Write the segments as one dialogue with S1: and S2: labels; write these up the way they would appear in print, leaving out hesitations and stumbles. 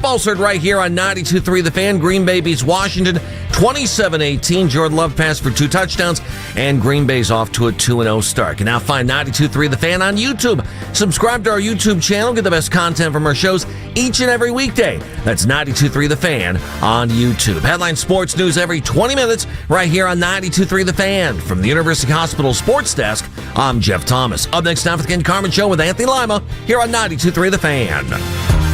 S1: Football's heard right here on 92.3 The Fan. Green Bay beats Washington 27-18. Jordan Love passed for 2 touchdowns, and Green Bay's off to a 2-0 start. You can now find 92.3 The Fan on YouTube. Subscribe to our YouTube channel. Get the best content from our shows each and every weekday. That's 92.3 The Fan on YouTube. Headline sports news every 20 minutes right here on 92.3 The Fan. From the University Hospital Sports Desk, I'm Jeff Thomas. Up next time for the Ken Carmen Show with Anthony Lima here on 92.3 The Fan.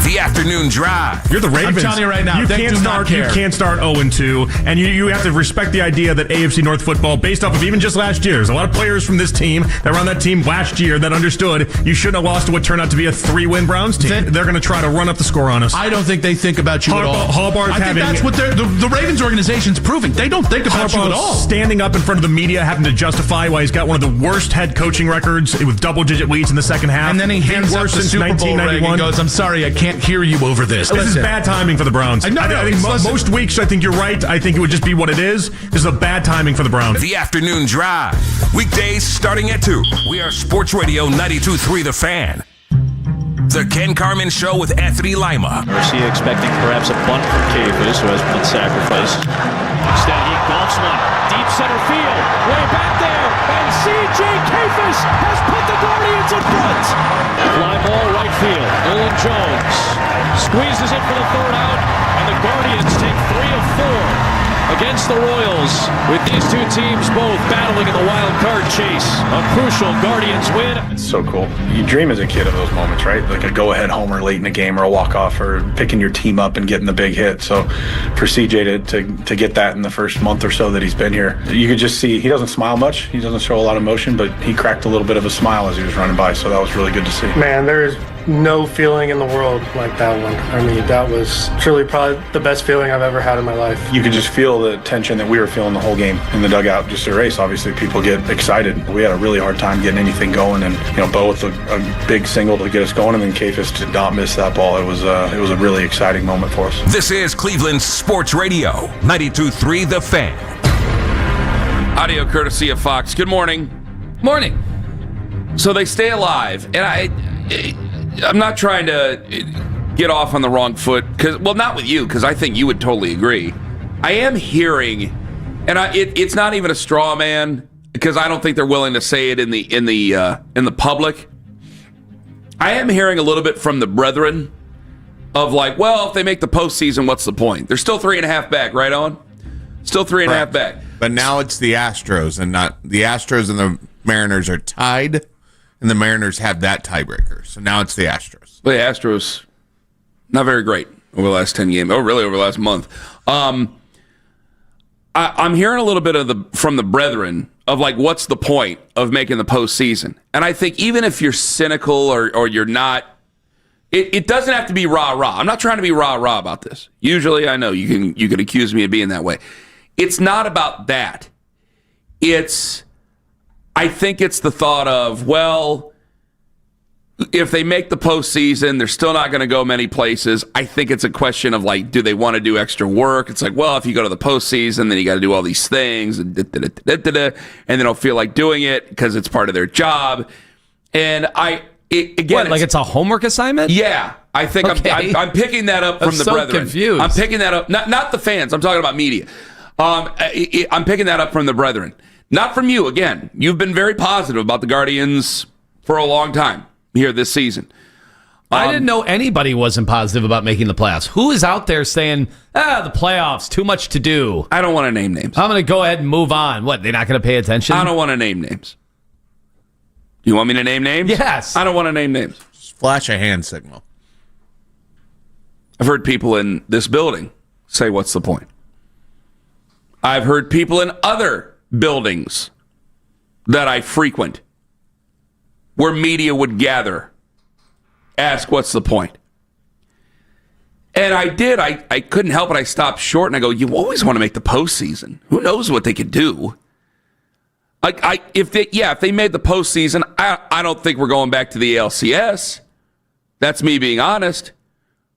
S2: The afternoon drive.
S3: You're the Ravens.
S4: I'm telling you right now,
S3: you
S4: they
S3: can't
S4: do
S3: start.
S4: not care.
S3: You can't start 0-2, and you have to respect the idea that AFC North football, based off of even just last year, there's a lot of players from this team that were on that team last year that understood you shouldn't have lost to what turned out to be a 3-win Browns team. They're going to try to run up the score on us.
S4: I don't think they think about you at all. I think that's what the Ravens organization's proving. They don't think about you at all.
S3: Standing up in front of the media, having to justify why he's got one of the worst head coaching records with double-digit leads in the second half.
S4: And then he hands up the Super Bowl ring and goes, "I'm sorry, I can't hear you over this."
S3: This is bad timing for the Browns. I think most weeks, I think you're right. I think it would just be what it is. This is a bad timing for the Browns.
S2: The afternoon drive. Weekdays starting at 2. We are Sports Radio 92.3 The Fan. The Ken Carmen Show with Anthony Lima.
S5: Garcia expecting perhaps a bunt from Cavus, who has been sacrificed. Instead, he gulps one. Deep center field. Way back there. And C.J. Cavus has put the Guardians in front. Fly ball right field. Nolan Jones squeezes it for the third out. And the Guardians take 3 of 4 against the Royals, with these two teams both battling in the wild card chase. A crucial Guardians win.
S6: It's so cool. You dream as a kid of those moments, right? Like a go-ahead homer late in a game or a walk-off or picking your team up and getting the big hit. So for CJ to get that in the first month or so that he's been here, you could just see he doesn't smile much. He doesn't show a lot of emotion, but he cracked a little bit of a smile as he was running by. So that was really good to see.
S7: Man, there is no feeling in the world like that one. I mean, that was truly probably the best feeling I've ever had in my life.
S6: You could just feel the tension that we were feeling the whole game in the dugout. Just a race, obviously, people get excited. We had a really hard time getting anything going, and Bo with a big single to get us going, and then Cafus did not miss that ball. It was a really exciting moment for us.
S2: This is Cleveland Sports Radio 92.3 The Fan. Audio courtesy of Fox. Good morning.
S1: Morning.
S2: So they stay alive, and I'm not trying to get off on the wrong foot, not with you, because I think you would totally agree. I am hearing, and it's not even a straw man, because I don't think they're willing to say it in the public. I am hearing a little bit from the brethren of like, well, if they make the postseason, what's the point? They're still 3.5 back, right on? Still 3.5 back.
S8: But now it's the Astros, and not the Astros and the Mariners are tied. And the Mariners have that tiebreaker. So now it's the Astros.
S2: The Astros, not very great over the last 10 games. Oh, really, over the last month. I'm hearing a little bit from the brethren of like, what's the point of making the postseason? And I think even if you're cynical or you're not, it doesn't have to be rah-rah. I'm not trying to be rah-rah about this. Usually, I know you can accuse me of being that way. It's not about that. I think it's the thought of, well, if they make the postseason, they're still not going to go many places. I think it's a question of, like, do they want to do extra work? It's like, well, if you go to the postseason, then you got to do all these things, and they don't feel like doing it because it's part of their job. And
S1: it's a homework assignment?
S2: Yeah. I think okay. I'm picking that up from the brethren.
S1: Confused.
S2: I'm picking that up, not the fans. I'm talking about media. I'm picking that up from the brethren. Not from you, again. You've been very positive about the Guardians for a long time here this season.
S1: I didn't know anybody wasn't positive about making the playoffs. Who is out there saying, the playoffs, too much to do?
S2: I don't want to name names.
S1: I'm going to go ahead and move on. What, they're not going to pay attention?
S2: I don't want to name names. You want me to name names?
S1: Yes.
S2: I don't want to name names.
S8: Just flash a hand signal.
S2: I've heard people in this building say, what's the point? I've heard people in other buildings that I frequent where media would gather ask what's the point. And I did. I couldn't help it. I stopped short and I go, you always want to make the postseason. Who knows what they could do? If they made the postseason, I don't think we're going back to the ALCS. That's me being honest.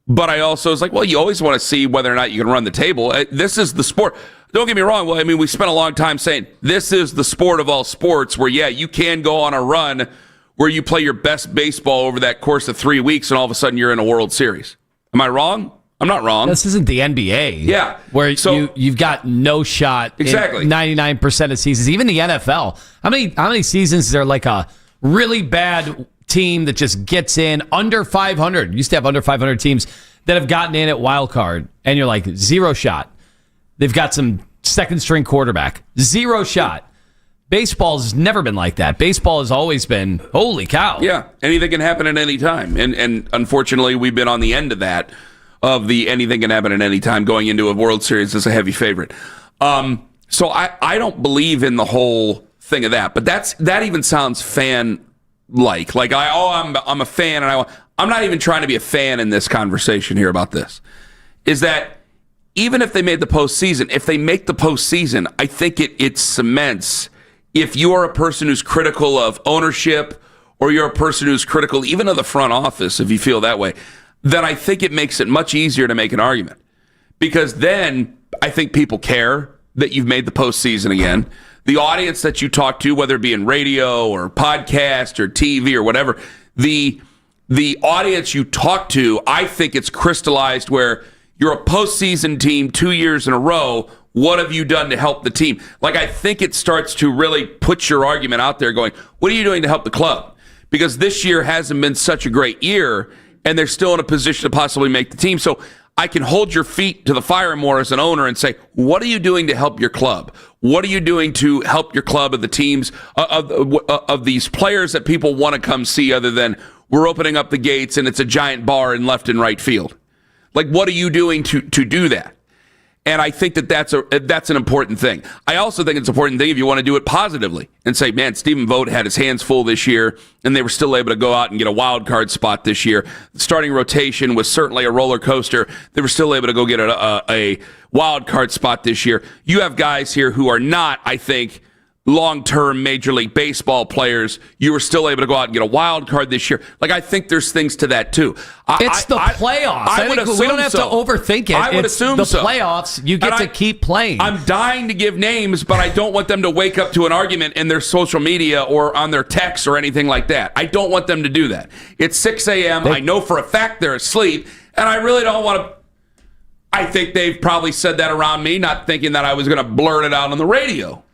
S2: But I also was like, well, you always want to see whether or not you can run the table. This is the sport. Don't get me wrong. Well, I mean, we spent a long time saying this is the sport of all sports where, yeah, you can go on a run where you play your best baseball over that course of 3 weeks and all of a sudden you're in a World Series. Am I wrong? I'm not wrong.
S9: This isn't the NBA.
S2: Yeah.
S9: Where
S2: So-
S9: you've got no shot
S2: Exactly.
S9: in 99% of seasons. Even the NFL. How many seasons is there like a really bad team that just gets in under 500? You used to have under 500 teams that have gotten in at wild card, and you're like, zero shot. They've got some second string quarterback. Zero shot. Baseball's never been like that. Baseball has always been, holy cow.
S2: Yeah, anything can happen at any time. And unfortunately, we've been on the end of that, of the anything can happen at any time, going into a World Series as a heavy favorite. So I don't believe in the whole thing of that. But that even sounds fan-like. Like, I'm a fan, and I'm not even trying to be a fan in this conversation here about this. Is that even if they made the postseason, if they make the postseason, I think it cements, if you are a person who's critical of ownership, or you're a person who's critical even of the front office, if you feel that way, then I think it makes it much easier to make an argument. Because then I think people care that you've made the postseason again. The audience that you talk to, whether it be in radio or podcast or TV or whatever, the audience you talk to, I think it's crystallized where you're a postseason team 2 years in a row. What have you done to help the team? Like, I think it starts to really put your argument out there going, what are you doing to help the club? Because this year hasn't been such a great year, and they're still in a position to possibly make the team. So I can hold your feet to the fire more as an owner and say, what are you doing to help your club? What are you doing to help your club of the teams, of these players that people want to come see, other than we're opening up the gates and it's a giant bar in left and right field? Like, what are you doing to do that? And I think that's an important thing. I also think it's an important thing if you want to do it positively and say, man, Stephen Vogt had his hands full this year, and they were still able to go out and get a wild card spot this year. The starting rotation was certainly a roller coaster. They were still able to go get a wild card spot this year. You have guys here who are not, I think, long-term Major League Baseball players. You were still able to go out and get a wild card this year. Like, I think there's things to that too.
S9: It's the playoffs.
S2: I would assume
S9: we don't have
S2: so.
S9: to overthink it.
S2: I would
S9: It's
S2: assume
S9: the
S2: so.
S9: playoffs. You get to keep playing.
S2: I'm dying to give names, but I don't want them to wake up to an argument in their social media or on their texts or anything like that. I don't want them to do that. It's 6 a.m. I know for a fact they're asleep, and I really don't want to. I think they've probably said that around me, not thinking that I was going to blurt it out on the radio.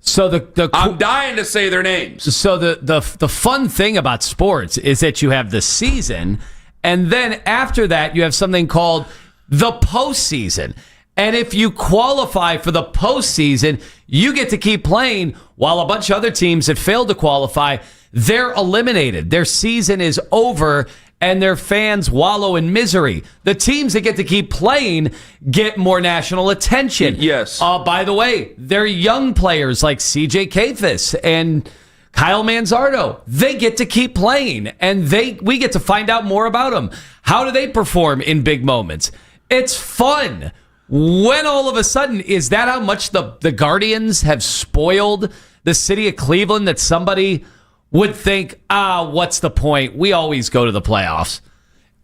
S9: So
S2: I'm dying to say their names.
S9: So the fun thing about sports is that you have the season, and then after that you have something called the postseason. And if you qualify for the postseason, you get to keep playing, while a bunch of other teams that failed to qualify, they're eliminated. Their season is over, and their fans wallow in misery. The teams that get to keep playing get more national attention.
S2: Yes.
S9: By the way, they're young players like CJ Kafis and Kyle Manzardo. They get to keep playing, and we get to find out more about them. How do they perform in big moments? It's fun. When all of a sudden, is that how much the Guardians have spoiled the city of Cleveland, that somebody would think, what's the point? We always go to the playoffs.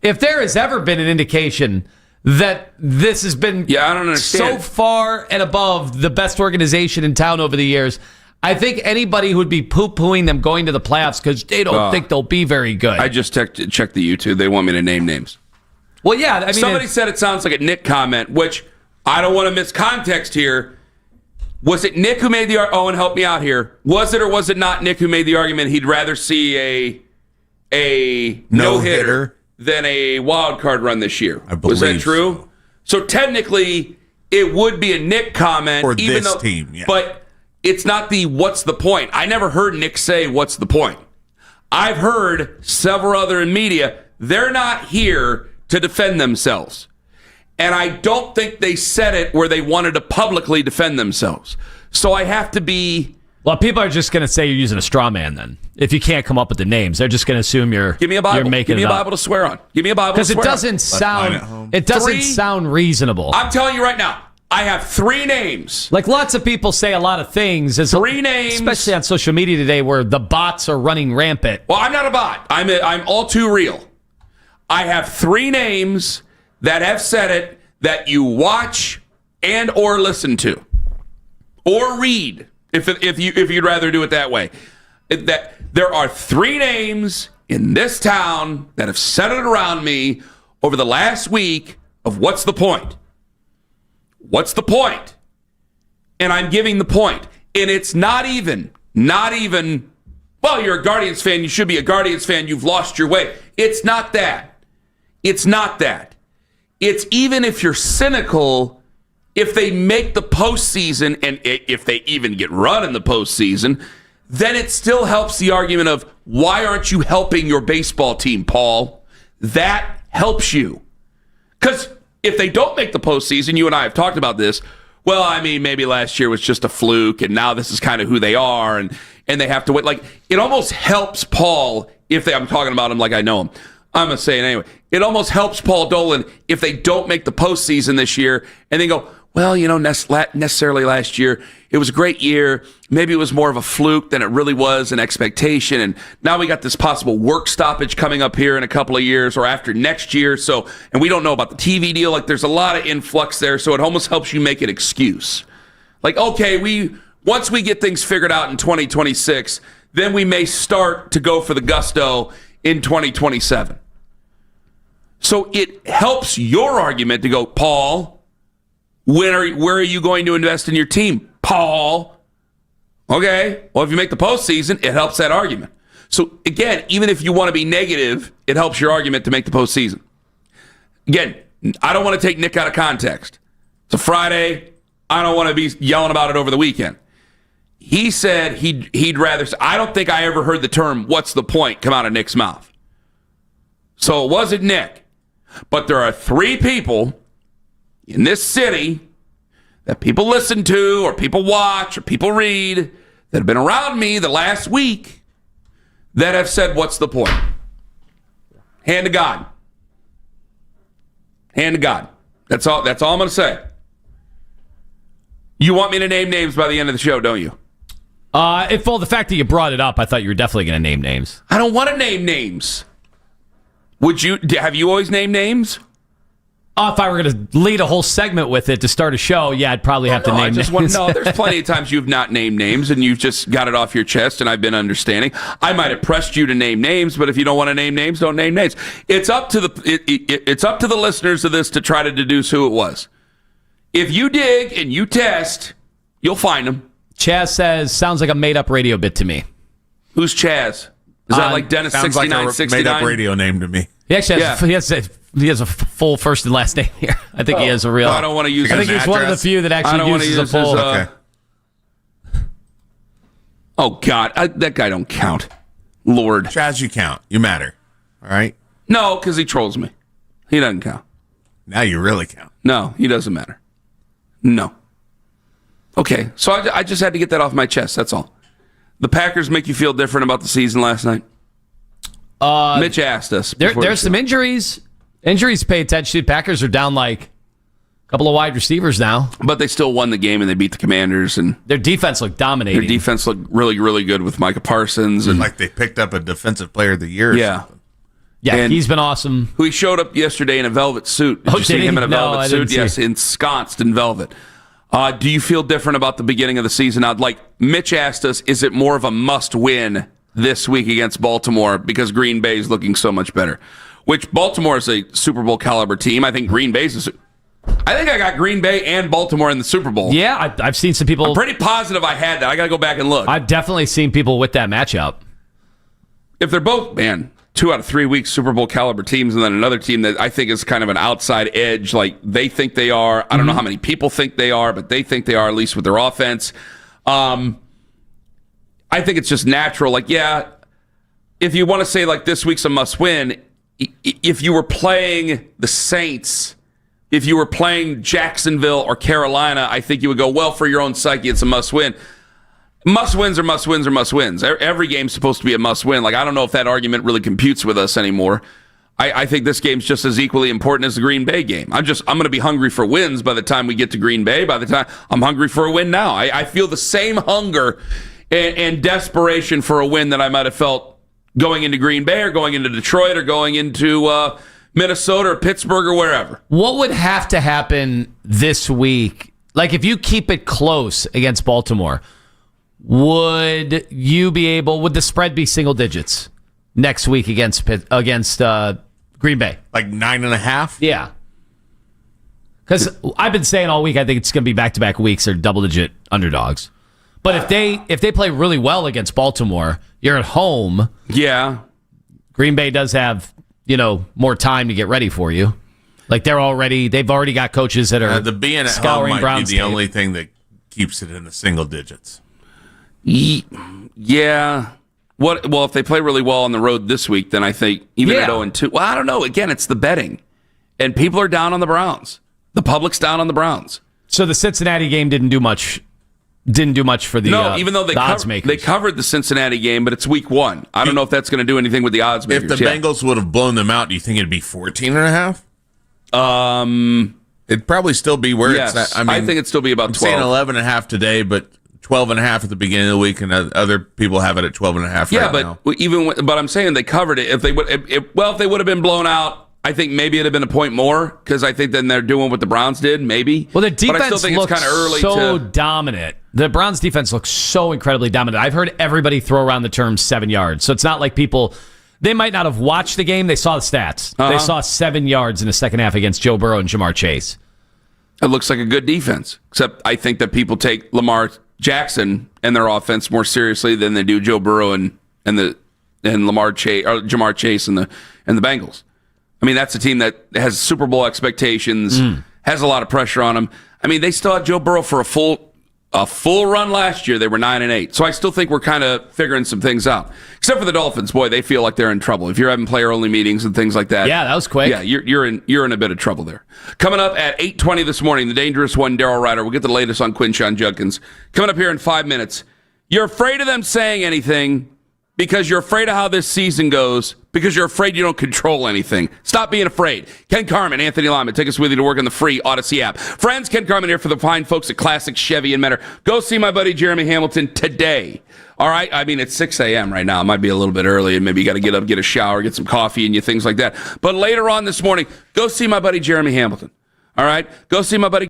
S9: If there has ever been an indication that this has been
S2: I don't understand.
S9: so far and above the best organization in town over the years, I think anybody who would be poo-pooing them going to the playoffs because they don't think they'll be very good.
S2: I just checked the YouTube. They want me to name names.
S9: Well, yeah. I mean,
S2: somebody said it sounds like a Nick comment, which I don't want to miss context here. Was it Nick who made the argument? Owen, help me out here. Was it or was it not Nick who made the argument he'd rather see a no-hitter than a wild card run this year?
S8: I believe
S2: was that true? So technically, it would be a Nick comment.
S8: For this team, yeah.
S2: But it's not the what's the point. I never heard Nick say what's the point. I've heard several other in media, they're not here to defend themselves. And I don't think they said it where they wanted to publicly defend themselves. So I have to be...
S9: Well, people are just going to say you're using a straw man then. If you can't come up with the names, they're just going to assume you're
S2: Give me a Bible.
S9: You're making
S2: Give me a
S9: it up.
S2: Bible to swear on. Give me a Bible to swear on.
S9: Because it doesn't sound reasonable.
S2: I'm telling you right now, I have 3 names.
S9: Like, lots of people say a lot of things.
S2: 3 names.
S9: Especially on social media today where the bots are running rampant.
S2: Well, I'm not a bot. I'm all too real. I have 3 names that have said it that you watch and or listen to or read if you'd rather do it that way. That there are 3 names in this town that have centered around me over the last week of what's the point? What's the point? And I'm giving the point. And it's not even, well, you're a Guardians fan, you should be a Guardians fan, you've lost your way. It's not that. It's not that. It's even if you're cynical, if they make the postseason, and if they even get run in the postseason, then it still helps the argument of, why aren't you helping your baseball team, Paul? That helps you. Because if they don't make the postseason, you and I have talked about this, well, I mean, maybe last year was just a fluke, and now this is kind of who they are, and they have to wait. Like, it almost helps Paul I'm talking about him like I know him. I'm going to say it anyway. It almost helps Paul Dolan if they don't make the postseason this year, and they go, well, necessarily last year, it was a great year. Maybe it was more of a fluke than it really was an expectation. And now we got this possible work stoppage coming up here in a couple of years or after next year. So, and we don't know about the TV deal. Like, there's a lot of influx there. So it almost helps you make an excuse. Like, okay, once we get things figured out in 2026, then we may start to go for the gusto in 2027. So it helps your argument to go, Paul, where are you going to invest in your team? Paul. Okay, well, if you make the postseason, it helps that argument. So, again, even if you want to be negative, it helps your argument to make the postseason. Again, I don't want to take Nick out of context. It's a Friday. I don't want to be yelling about it over the weekend. He said he'd rather... I don't think I ever heard the term, what's the point, come out of Nick's mouth. So it wasn't Nick. But there are 3 people in this city that people listen to or people watch or people read that have been around me the last week that have said, what's the point? Hand to God. Hand to God. That's all I'm going to say. You want me to name names by the end of the show, don't you?
S9: The fact that you brought it up, I thought you were definitely going to name names.
S2: I don't want to name names. Would you? Have you always named names?
S9: If I were going to lead a whole segment with it to start a show, yeah, I'd probably have to name names.
S2: There's plenty of times you've not named names and you've just got it off your chest, and I've been understanding. I might have pressed you to name names, but if you don't want to name names, don't name names. It's up to the listeners of this to try to deduce who it was. If you dig and you test, you'll find them.
S9: Chaz says, sounds like a made-up radio bit to me.
S2: Who's Chaz? Is that like Dennis 6969?
S8: Made-up radio name to me.
S9: He actually has a full first and last name here. I think he has a real...
S2: I don't want to use
S9: I think he's one of the few that actually uses a full...
S8: Okay.
S2: Oh, God. That guy don't count. Lord.
S8: Chaz, you count. You matter. All right?
S2: No, because he trolls me. He doesn't count.
S8: Now you really count.
S2: No, he doesn't matter. No. Okay, so I just had to get that off my chest. That's all. The Packers make you feel different about the season last night? Mitch asked us.
S9: There's some injuries. Injuries to pay attention to. Packers are down like a couple of wide receivers now.
S2: But they still won the game and they beat the Commanders. And
S9: their defense looked dominating.
S2: Their defense looked really, really good with Micah Parsons. And
S8: like they picked up a defensive player of the year or something.
S9: Yeah, and he's been awesome.
S2: He showed up yesterday in a velvet suit. Did you see him in a velvet suit? Yes, ensconced in velvet. Do you feel different about the beginning of the season? Like Mitch asked us, is it more of a must-win this week against Baltimore because Green Bay is looking so much better? Which Baltimore is a Super Bowl caliber team. I think Green Bay's I think I got Green Bay and Baltimore in the Super Bowl.
S9: Yeah, I've seen some people.
S2: I'm pretty positive I had that. I got to go back and look.
S9: I've definitely seen people with that matchup.
S2: If they're both, 2 out of 3 weeks Super Bowl caliber teams, and then another team that I think is kind of an outside edge, like they think they are. I don't know how many people think they are, but they think they are, at least with their offense. I think it's just natural. Like, yeah, if you want to say like this week's a must win, if you were playing the Saints, if you were playing Jacksonville or Carolina, I think you would go, well, for your own psyche, it's a must win. Must-wins are must-wins are must-wins. Every game's supposed to be a must-win. Like, I don't know if that argument really computes with us anymore. I think this game's just as equally important as the Green Bay game. I'm going to be hungry for wins by the time we get to Green Bay. By the time I'm hungry for a win now. I feel the same hunger and desperation for a win that I might have felt going into Green Bay or going into Detroit or going into Minnesota or Pittsburgh or wherever.
S9: What would have to happen this week? Like, if you keep it close against Baltimore, would the spread be single digits next week against Green Bay?
S8: Like 9.5?
S9: Yeah. Because I've been saying all week, I think it's going to be back-to-back weeks or double-digit underdogs. But if they play really well against Baltimore, you're at home.
S2: Yeah.
S9: Green Bay does have, more time to get ready for you. Like they've already got coaches that are
S8: the being at
S9: scouring
S8: home might
S9: Browns
S8: be the
S9: tape.
S8: only thing that keeps it in the single digits.
S2: Yeah. Well, if they play really well on the road this week, then I think even at 0-2. Well, I don't know. Again, it's the betting. And people are down on the Browns. The public's down on the Browns.
S9: So the Cincinnati game didn't do much for the
S2: even though
S9: the odds makers.
S2: They covered the Cincinnati game, but it's week 1. I don't know if that's going to do anything with the odds makers.
S8: If the Bengals would have blown them out, do you think it'd be 14.5? It'd probably still be where it's at.
S2: I think it'd still be about 12.
S8: I'm saying 11.5 today, but 12.5 at the beginning of the week, and other people have it at 12.5
S2: Yeah,
S8: right now.
S2: but I'm saying they covered it. If they would have been blown out, I think maybe it'd have been a point more because I think then they're doing what the Browns did. Maybe.
S9: Well, the defense
S2: but I still think
S9: looks
S2: it's kind of early
S9: so
S2: to
S9: dominant. The Browns defense looks so incredibly dominant. I've heard everybody throw around the term 7 yards. So it's not like they might not have watched the game. They saw the stats. They saw 7 yards in the second half against Joe Burrow and Jamar Chase.
S2: It looks like a good defense, except I think that people take Lamar Jackson and their offense more seriously than they do Joe Burrow and Lamar Chase or Jamar Chase and the Bengals. I mean, that's a team that has Super Bowl expectations, has a lot of pressure on them. I mean, they still had Joe Burrow for a full run last year. They were 9-8. So I still think we're kind of figuring some things out. Except for the Dolphins, boy, they feel like they're in trouble. If you're having player-only meetings and things like that.
S9: Yeah, that was quick.
S2: Yeah, you're in a bit of trouble there. Coming up at 8:20 this morning, the dangerous one, Darryl Ryder. We'll get the latest on Quinshon Judkins. Coming up here in 5 minutes. You're afraid of them saying anything because you're afraid of how this season goes, because you're afraid you don't control anything. Stop being afraid. Ken Carman, Anthony Lyman, take us with you to work on the free Odyssey app. Friends, Ken Carman here for the fine folks at Classic Chevy and Mentor. Go see my buddy Jeremy Hamilton today. All right? I mean, it's 6 a.m. right now. It might be a little bit early, and maybe you got to get up, get a shower, get some coffee, and you things like that. But later on this morning, go see my buddy Jeremy Hamilton. All right? Go see my buddy.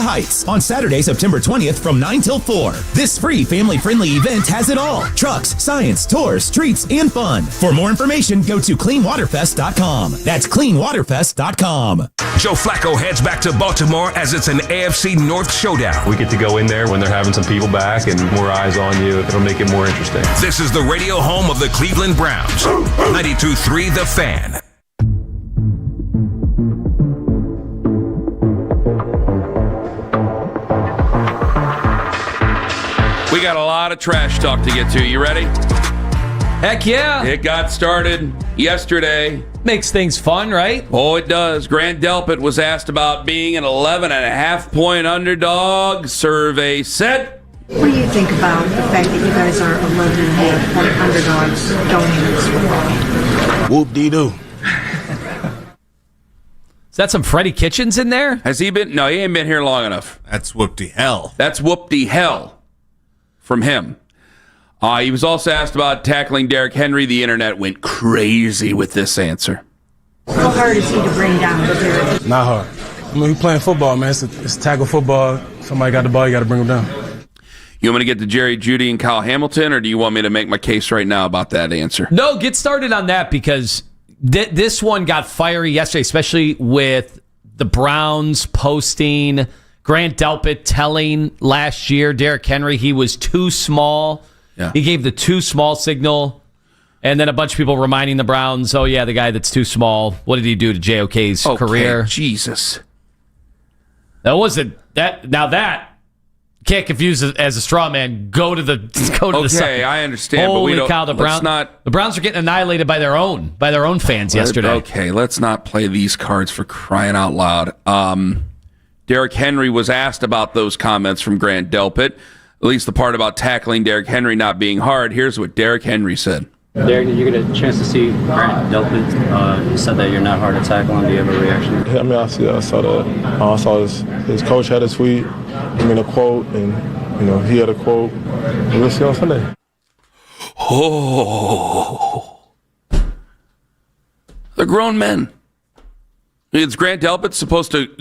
S10: Heights on Saturday, September 20th from 9 till 4. This free family-friendly event has it all. Trucks, science, tours, treats, and fun. For more information, go to cleanwaterfest.com. That's cleanwaterfest.com.
S11: Joe Flacco heads back to Baltimore as it's an AFC North showdown.
S12: We get to go in there when they're having some people back and more eyes on you. It'll make it more interesting.
S11: This is the radio home of the Cleveland Browns. 92.3 The Fan.
S2: We got a lot of trash talk to get to. You ready?
S9: Heck yeah.
S2: It got started yesterday.
S9: Makes things fun, right?
S2: Oh, it does. Grant Delpit was asked about being an 11.5-point underdog. Survey said.
S13: What do you think about the fact that you guys are 11.5-point underdogs going into this football?
S14: Whoop-dee-doo.
S9: Is that some Freddie Kitchens in there?
S2: Has he been? No, he ain't been here long enough.
S8: That's whoop-de-hell.
S2: That's whoop-de-hell from him. He was also asked about tackling Derrick Henry. The internet went crazy with this answer.
S13: How hard is he to bring down?
S14: Not hard. I mean, we playing football, man. It's tackle football. Somebody got the ball, you got to bring him down.
S2: You want me to get to Jerry Jeudy and Kyle Hamilton, or do you want me to make my case right now about that answer?
S9: No, get started on that because this one got fiery yesterday, especially with the Browns posting Grant Delpit telling last year Derrick Henry he was too small.
S2: Yeah.
S9: He gave the too small signal, and then a bunch of people reminding the Browns, oh, yeah, the guy that's too small. What did he do to JOK's career?
S2: Jesus.
S9: That wasn't that. Now that can't confuse it as a straw man. Go to the side.
S2: Okay, I understand.
S9: Holy
S2: but we
S9: cow! The Browns are getting annihilated by their own fans yesterday.
S2: Okay, let's not play these cards for crying out loud. Derrick Henry was asked about those comments from Grant Delpit. At least the part about tackling Derrick Henry not being hard. Here's what Derrick Henry said.
S15: Derrick, did you get a chance to see Grant Delpit said that you're not hard to tackle, and do you have a reaction?
S16: I mean, I saw that. I saw his coach had a tweet, a quote, and, he had a quote. We'll see on Sunday.
S2: Oh. They're grown men. Is Grant Delpit supposed to